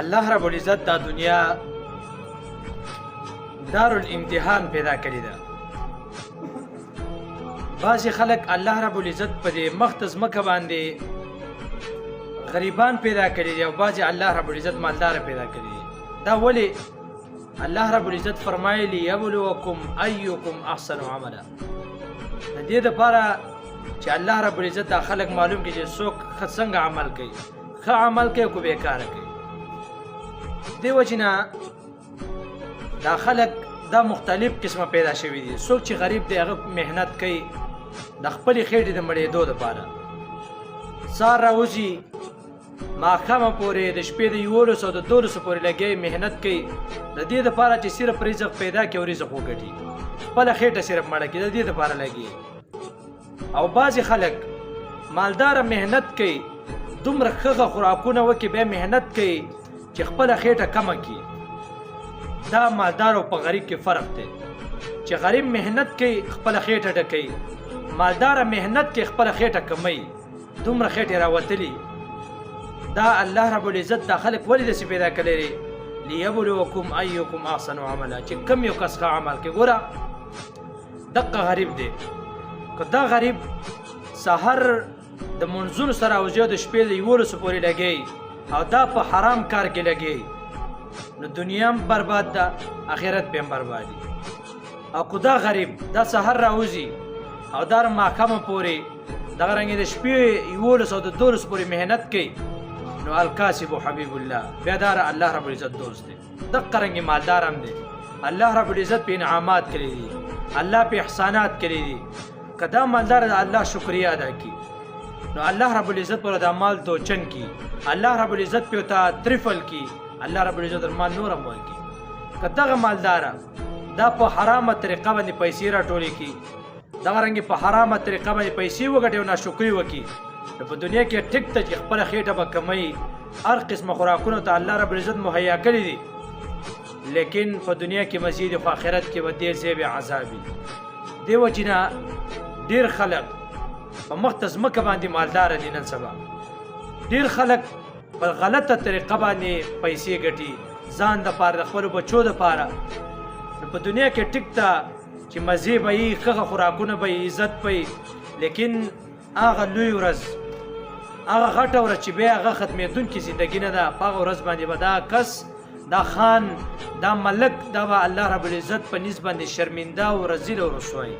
الله رب العزت دا دنیا دار الامتحان پیدا کړی ده. بعضې خلک الله رب العزت په دې مخت ځمکه باندې غریبان پیدا کړي دي او بعضې الله رب العزت مالداره پیدا کړي دي. دا ولې الله رب العزت فرمایي لیبلوکم ایکم احسن عملا، د دې دپاره چې الله رب العزت دا خلک معلوم کړي چې څوک څنګه عمل کوي، ښه عمل کوي که بېکاره کوي. دې وجې نه دا خلک دا مختلف قسمه پیدا شوي دي. څوک چې غریب دی هغه محنت کوي د خپلې خېټې د مړېدو دپاره، سهار راوځي ماښامه پورې د شپې د 11 او د 12 پورې لګیا محنت کوي د دې دپاره چې صرف رزق پیدا کړي او رزق وګټي، خپله خېټه صرف مړه کړي، د دې دپاره لګي. او بعضې خلک مالداره محنت کوي، دومره ښه خوراکونه وکړي، بیا محنت کوي چې خپله خېټه کمه کړي. دا مالدار او په غریب کې فرق دی چې غریب محنت کوي خپله خېټه ډکوي، مالداره محنت کوي خپله خېټه کموي، دومره خېټې راوتلي. دا الله رب العزت دا خلک ولې داسې پیدا کړی دی لیبلوکم ایکم احسن عملا، چې کم یو کس ښه عمل کوي. ګوره دقه غریب دی، که دا غریب سحر د منځونو سره راوځي او د شپې د 11 پورې لګوي او دا په حرام کار کې لګوي، نو دنیا هم برباد ده، آخرت به هم برباد دي. او که دا غریب دا سحر راوځي او دا ماښامه پورې دغه رنګې د شپې 11 او د 12 پورې محنت کوي، نو الکاسب حبیب الله، بیا دا الله رب العزت دوست دی. دقه رنګې مالدار هم دی، الله رب العزت په انعامات کړي دي، الله په احسانات کړي دي. که دا مالدار د الله شکریه ادا کړي نو الله رب العزت پر دا مال دوچن کی، الله رب العزت په تا ترفل کی، الله رب العزت مال نور هم ورکي. که دغه مالداره دا په حرامه طریقه باندې پیسې راټولې کړي، دغه رنګې په حرامه طریقه باندې پیسې وګټي او ناشکري وکړي، نو په دنیا کې ټیک ته چې خپله خېټه به کموي، هر قسمه خوراکونو ته الله رب العزت مهیا کړي دي، لیکن په دنیا کې مزید خو آخرت کې به ډېر ځای به عذاب وي. دې وجې نه ډېر خلک په مخته ځمکه باندې مالداره دي. نن سبا ډېر خلک په غلطه طریقه باندې پیسې ګټي ځان دپاره، د خپلو بچو دپاره. نو په دنیا کې ټیک ته چې مزې به یي، ښه خوراکونه به یي، عزت به یي، لیکن هغه لوی ورځ، هغه غټه ورځ چې بیا هغه ختمېدونکې زندګي نه ده، په هغه ورځ باندې به دا کس، دا خان، دا ملک، دا به الله رب العزت په نس باندې شرمنده او رذیل او رسوایي.